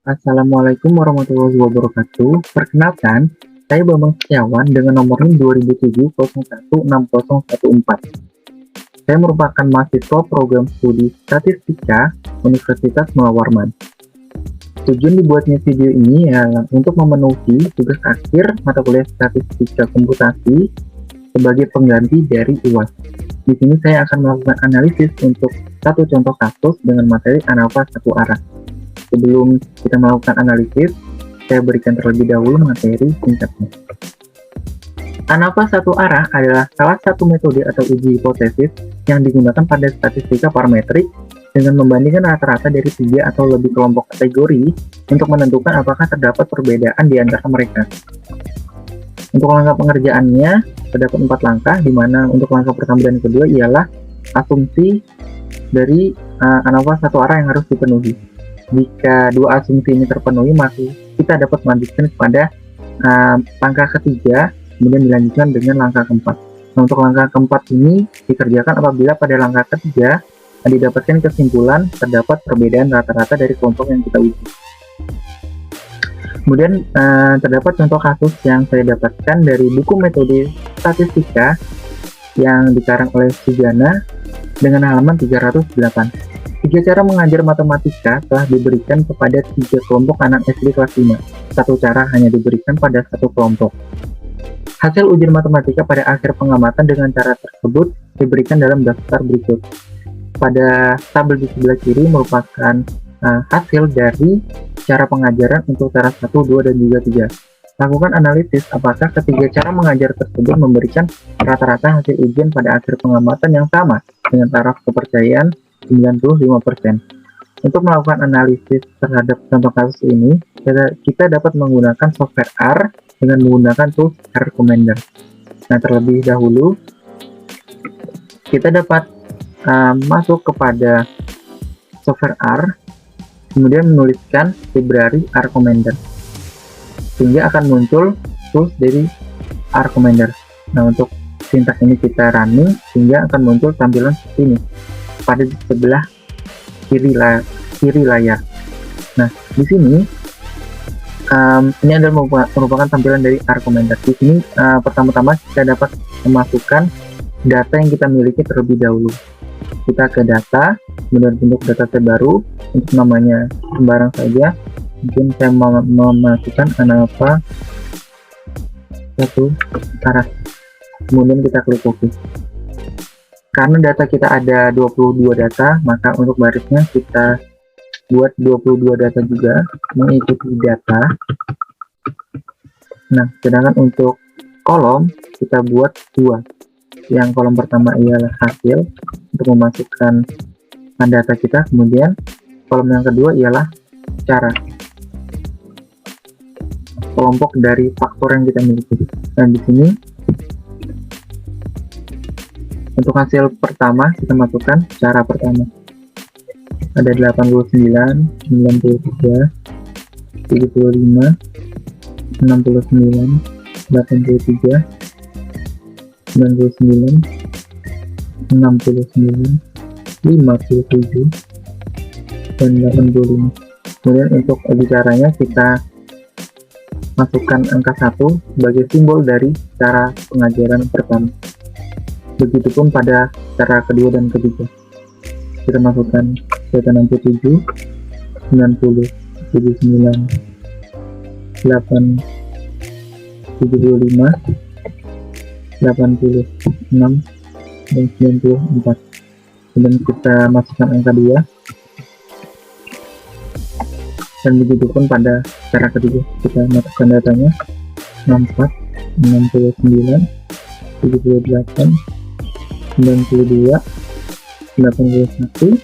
Assalamualaikum warahmatullahi wabarakatuh. Perkenalkan, saya Bambang Setiawan dengan nomor NIM 2007 016014. Saya merupakan mahasiswa program studi Statistika Universitas Mula Warman. Tujuan dibuatnya video ini adalah untuk memenuhi tugas akhir mata kuliah Statistika Komputasi sebagai pengganti dari UAS. Di sini saya akan melakukan analisis untuk satu contoh kasus dengan materi ANAVA satu arah. Sebelum kita melakukan analisis, saya berikan terlebih dahulu materi singkatnya. ANAVA satu arah adalah salah satu metode atau uji hipotesis yang digunakan pada statistika parametrik dengan membandingkan rata-rata dari 3 atau lebih kelompok kategori untuk menentukan apakah terdapat perbedaan di antara mereka. Untuk langkah pengerjaannya, terdapat 4 langkah, di mana untuk langkah pertama dan kedua ialah asumsi dari ANAVA satu arah yang harus dipenuhi. Jika dua asumsi ini terpenuhi, maka kita dapat melanjutkan kepada langkah ketiga, kemudian dilanjutkan dengan langkah keempat. Nah, untuk langkah keempat ini dikerjakan apabila pada langkah ketiga didapatkan kesimpulan terdapat perbedaan rata-rata dari kelompok yang kita uji. Kemudian terdapat contoh kasus yang saya dapatkan dari buku metode statistika yang dikarang oleh Sujana dengan halaman 308. 3 cara mengajar matematika telah diberikan kepada 3 kelompok anak SD kelas 5. Satu cara hanya diberikan pada satu kelompok. Hasil ujian matematika pada akhir pengamatan dengan cara tersebut diberikan dalam daftar berikut. Pada tabel di sebelah kiri merupakan hasil dari cara pengajaran untuk cara 1, 2, dan juga 3. Lakukan analisis apakah ketiga cara mengajar tersebut memberikan rata-rata hasil ujian pada akhir pengamatan yang sama dengan taraf kepercayaan 95%. Untuk melakukan analisis terhadap contoh kasus ini, kita dapat menggunakan software R dengan menggunakan tools R Commander. Nah, terlebih dahulu kita dapat masuk kepada software R, kemudian menuliskan library R Commander, sehingga akan muncul tools dari R Commander. Nah, untuk sintaks ini kita running, sehingga akan muncul tampilan seperti ini pada di sebelah kiri layar. Nah, di sini ini adalah merupakan tampilan dari R Commander. Di sini pertama-tama kita dapat memasukkan data yang kita miliki terlebih dahulu. Kita ke data, kemudian bentuk data terbaru, untuk namanya sembarang saja. Mungkin saya memasukkan ANAVA satu arah. Kemudian kita klik OK. Karena data kita ada 22 data, maka untuk barisnya kita buat 22 data juga, mengikuti data. Nah, sedangkan untuk kolom, kita buat 2. Yang kolom pertama ialah hasil, untuk memasukkan data kita, kemudian kolom yang kedua ialah cara, kelompok dari faktor yang kita miliki. Dan di sini, untuk hasil pertama kita masukkan cara pertama. Ada 89, 93, 75, 69, 83, 99, 69, 57, dan 85. Kemudian untuk bicaranya kita masukkan angka 1 sebagai simbol dari cara pengajaran pertama. Begitupun pada cara kedua dan ketiga. Kita masukkan data 67, 90, 79, 8, 75, 86, dan 94. Kemudian kita masukkan angka 2. Dan begitupun pada cara ketiga. Kita masukkan datanya 64, 69, 78, 92, 81,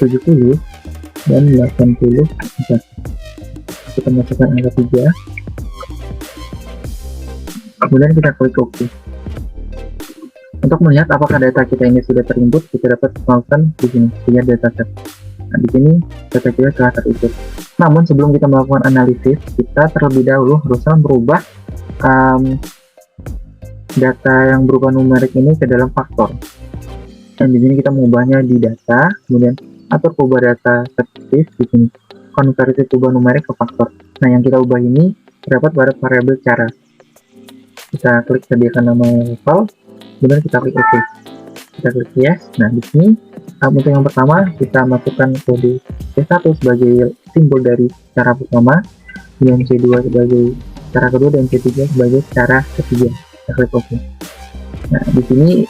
70, dan 84. Kita masukkan angka 3. Kemudian kita klik OK. Untuk melihat apakah data kita ini sudah terinput, kita dapat melakukan di sini, lihat dataset. Nah, di sini data kita telah terinput. Namun sebelum kita melakukan analisis, kita terlebih dahulu berusaha merubah data yang berupa numerik ini ke dalam faktor. Dan di sini kita mengubahnya di data, kemudian atur ubah data statistik di sini. konversi sebuah numerik ke faktor. Nah, yang kita ubah ini terdapat pada variabel cara. Kita klik sediakan nama level, kemudian kita klik OK. Kita klik yes. Nah, di sini untuk yang pertama kita masukkan kode C1 sebagai simbol dari cara pertama, yang C2 sebagai cara kedua, dan C3 sebagai cara ketiga. Kita klik OK. Nah, di sini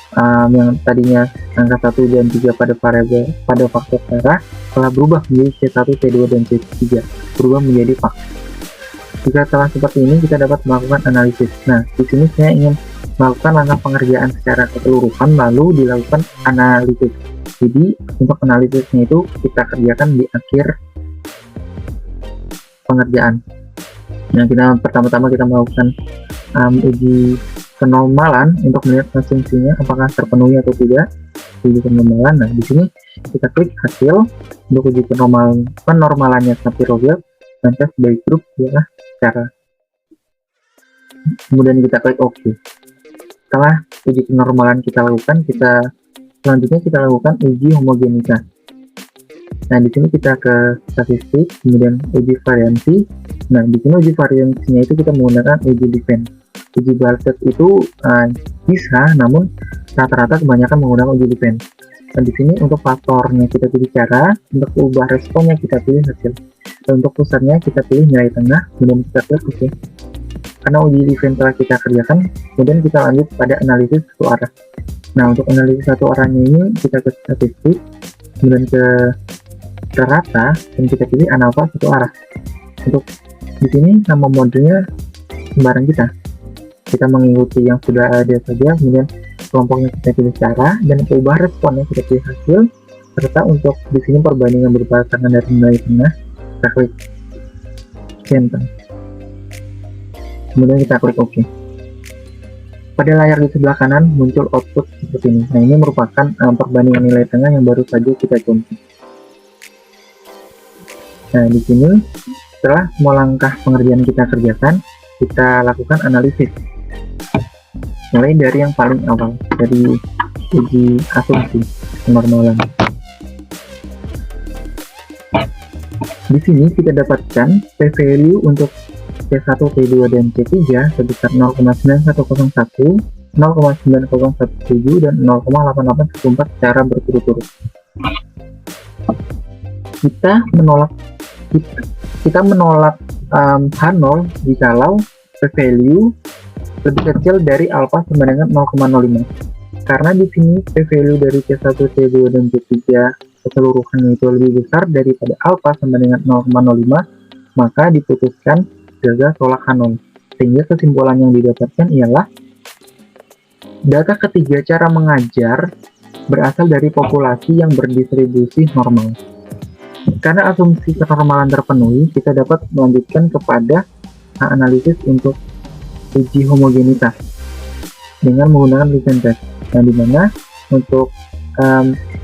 yang tadinya angka 1 dan 3 pada variabel pada faktor cara telah berubah menjadi C1, C2, dan C3, berubah menjadi faktor. Jika telah seperti ini, kita dapat melakukan analisis. Nah, di sini saya ingin melakukan langkah pengerjaan secara keseluruhan, lalu dilakukan analisis. Jadi, untuk analisisnya itu kita kerjakan di akhir pengerjaan. Nah, pertama-tama kita melakukan uji penormalan untuk melihat asumsinya apakah terpenuhi atau tidak. Uji penormalan. Nah, di sini kita klik hasil untuk uji penormalannya Shapiro-Wilk, dan tes by group adalah cara. Kemudian kita klik OK. Setelah uji penormalan kita lakukan, selanjutnya kita lakukan uji homogenitas. Nah, di sini kita ke statistik, kemudian uji variansi. Nah, di sini uji variansinya itu kita menggunakan uji defense. Uji Bartlett itu bisa, namun rata-rata kebanyakan menggunakan uji defense. Dan di sini untuk faktornya kita pilih cara, untuk ubah responnya kita pilih hasil. Dan untuk pusatnya kita pilih nilai tengah, kemudian kita klik OK. Karena uji defense telah kita kerjakan, kemudian kita lanjut pada analisis satu arah. Nah, untuk analisis satu arahnya ini kita ke statistik, kemudian ke rata, dan kita pilih ANALPHA satu arah. Untuk di sini nama modenya sembarang kita mengikuti yang sudah ada saja, kemudian kelompoknya kita pilih cara, dan ubah responnya kita pilih hasil, serta untuk di sini perbandingan berdasarkan dari nilai tengah, kita klik center. Kemudian kita klik OK. Pada layar di sebelah kanan muncul output seperti ini. Nah, ini merupakan perbandingan nilai tengah yang baru saja kita contoh. Nah, di sini setelah semua langkah pengerjaan kita kerjakan, kita lakukan analisis. Mulai dari yang paling awal, dari uji asumsi penormalan. Di sini kita dapatkan p-value untuk C1, C2, dan C3 sebesar 0,9101, 0,9017, dan 0,8814 secara berturut-turut. Kita menolak H0 jikalau p-value lebih kecil dari alpha sama dengan 0,05. Karena di sini p-value dari C1, C2, dan C3 keseluruhannya itu lebih besar daripada alpha sama dengan 0,05, maka diputuskan gagal tolak H0. Sehingga kesimpulan yang didapatkan ialah data ketiga cara mengajar berasal dari populasi yang berdistribusi normal. Karena asumsi kenormalan terpenuhi, kita dapat melanjutkan kepada analisis untuk uji homogenitas dengan menggunakan Levene test. Nah, di mana untuk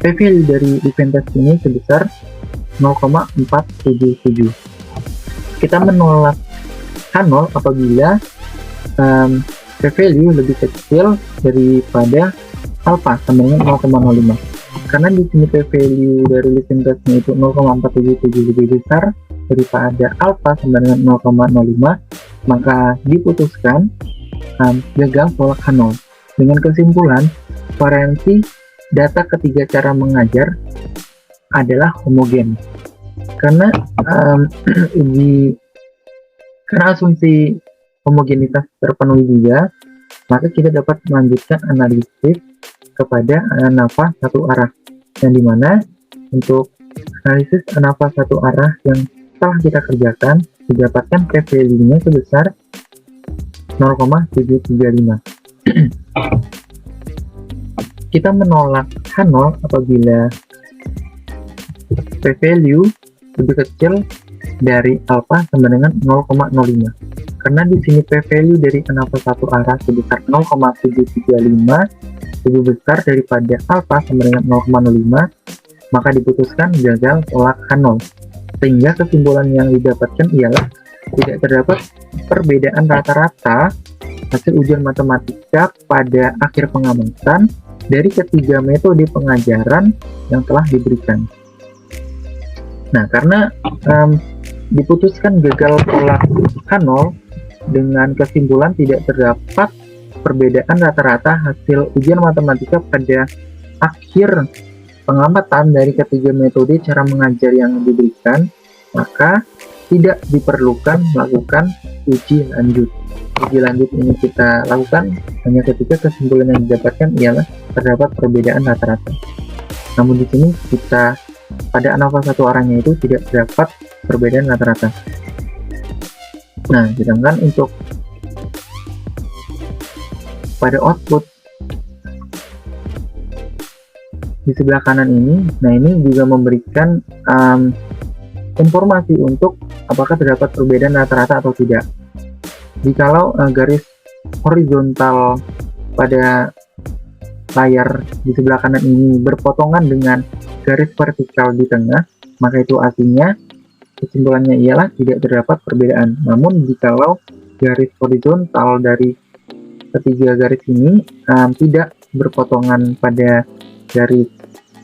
p-value dari Levene test ini sebesar 0,477. Kita menolak H0 apabila p-value lebih kecil daripada alpha sama dengan 0,05. Karena di sini p-value dari Levene test-nya itu 0,477 lebih besar daripada alpha sama dengan 0,05, maka diputuskan gagal tolak H0. Dengan kesimpulan, variansi data ketiga cara mengajar adalah homogen. Karena karena asumsi homogenitas terpenuhi juga, maka kita dapat melanjutkan analisis kepada ANALPHA satu arah, yang dimana untuk analisis ANALPHA satu arah yang telah kita kerjakan didapatkan p-value-nya sebesar 0,735. Kita menolak H0 apabila p-value lebih kecil dari alpha sama dengan 0,05. Karena di sini p-value dari ANALPHA satu arah sebesar 0,735 lebih besar daripada alpha sama dengan 0,05, maka diputuskan gagal tolak H0. Sehingga kesimpulan yang didapatkan ialah tidak terdapat perbedaan rata-rata hasil ujian matematika pada akhir pengamatan dari ketiga metode pengajaran yang telah diberikan. Nah, karena diputuskan gagal pola K0 dengan kesimpulan tidak terdapat perbedaan rata-rata hasil ujian matematika pada akhir pengamatan dari ketiga metode cara mengajar yang diberikan, maka tidak diperlukan melakukan uji lanjut. Uji lanjut ini kita lakukan hanya ketika kesimpulan yang didapatkan ialah terdapat perbedaan rata-rata. Namun di sini kita pada ANAFA 1 arahnya itu tidak terdapat perbedaan rata-rata. Nah, sedangkan untuk pada output di sebelah kanan ini, nah ini juga memberikan informasi untuk apakah terdapat perbedaan rata-rata atau tidak. Jikalau garis horizontal pada layar di sebelah kanan ini berpotongan dengan garis vertikal di tengah, maka itu artinya kesimpulannya ialah tidak terdapat perbedaan. Namun jikalau garis horizontal dari ketiga garis ini tidak berpotongan pada garis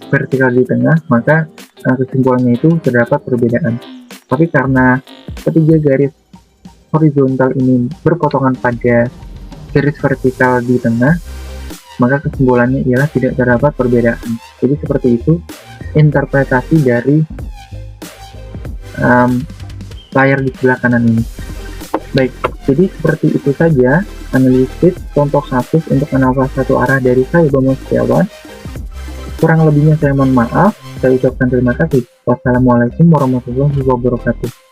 vertikal di tengah, maka kesimpulannya itu terdapat perbedaan. Tapi karena ketiga garis horizontal ini berpotongan pada garis vertikal di tengah, maka kesimpulannya ialah tidak terdapat perbedaan. Jadi seperti itu interpretasi dari layar di sebelah kanan ini. Baik, jadi seperti itu saja analisis contoh kasus untuk ANAFA 1 arah dari saya, Bambang Setiawan. Kurang lebihnya saya mohon maaf. Saya ucapkan terima kasih. Wassalamualaikum warahmatullahi wabarakatuh.